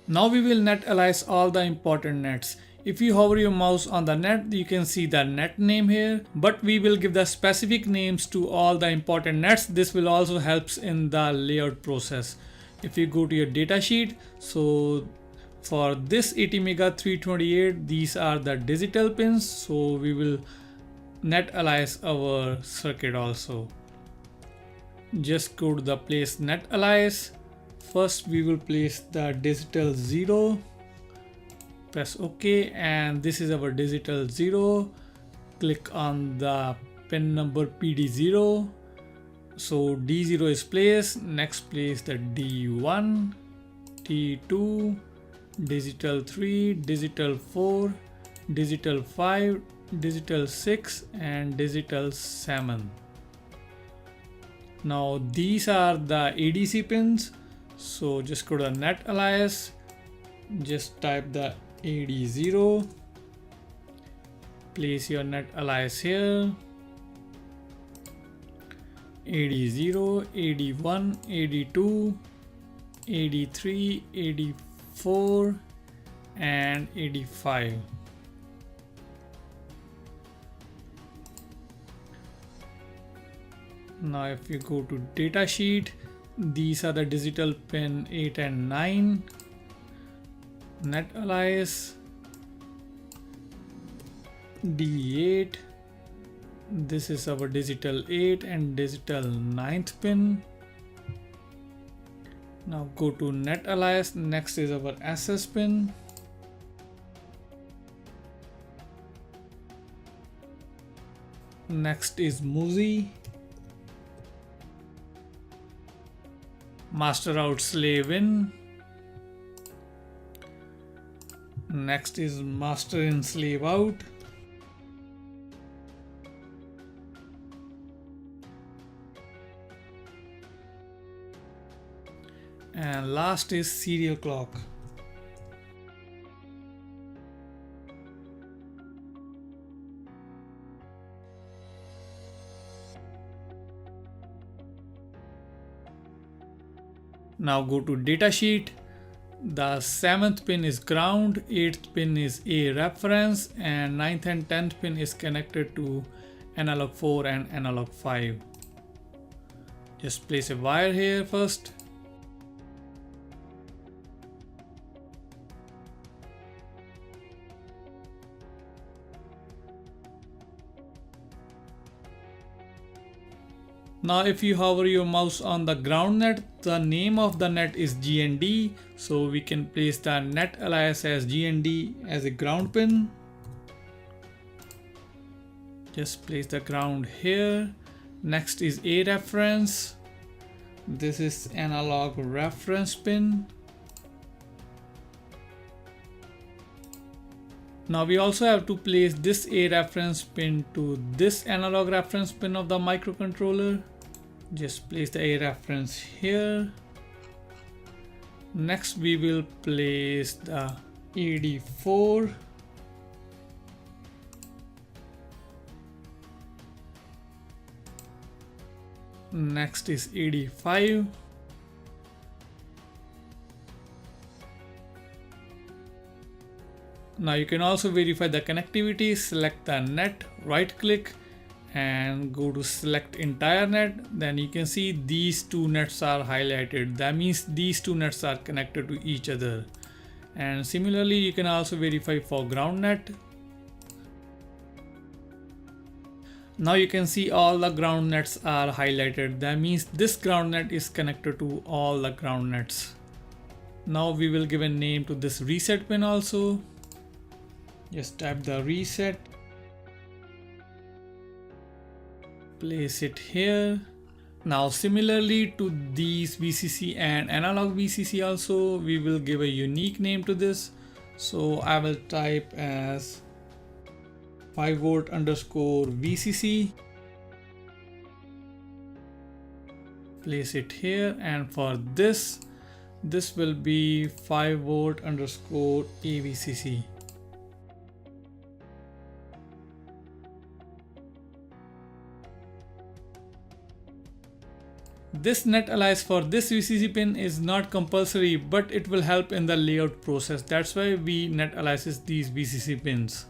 Now we will net alias all the important nets. If you hover your mouse on the net, you can see the net name here, but we will give the specific names to all the important nets. This will also helps in the layout process. If you go to your datasheet, so for this AtMega328, these are the digital pins, so we will net alias our circuit also. Just go to the place net alias. First we will place the digital 0, press OK, and this is our digital 0. Click on the pin number PD0. So D0 is placed. Next place the D1, T2, digital 3, digital 4, digital 5, digital 6, and digital 7. Now these are the ADC pins. So just go to the net alias, just type the AD0, place your net alias here, AD0, AD1, AD2, AD3, AD4, and AD5. Now if you go to datasheet, these are the digital pin 8 and 9, net alias, D8, this is our digital 8 and digital 9th pin. Now go to net alias, next is our SS pin. Next is MUSI. Master out, slave in. Next is master in, slave out. And last is serial clock. Now go to datasheet. The 7th pin is ground, 8th pin is a reference, and 9th and 10th pin is connected to analog 4 and analog 5. Just place a wire here first. Now if you hover your mouse on the ground net, the name of the net is GND, so we can place the net alias as GND as a ground pin. Just place the ground here. Next is a reference. This is analog reference pin. Now we also have to place this a reference pin to this analog reference pin of the microcontroller. Just place the a reference here. Next we will place the AD4. Next is AD5. Now you can also verify the connectivity. Select the net, right click, and go to select entire net. Then you can see these two nets are highlighted. That means these two nets are connected to each other. And similarly, you can also verify for ground net. Now you can see all the ground nets are highlighted. That means this ground net is connected to all the ground nets. Now we will give a name to this reset pin also. Just type the reset. Place it here. Now similarly to these VCC and analog VCC also, we will give a unique name to this. So I will type as 5V underscore VCC. Place it here, and for this will be 5V underscore AVCC. This net alias for this VCC pin is not compulsory, but it will help in the layout process. That's why we net aliases these VCC pins.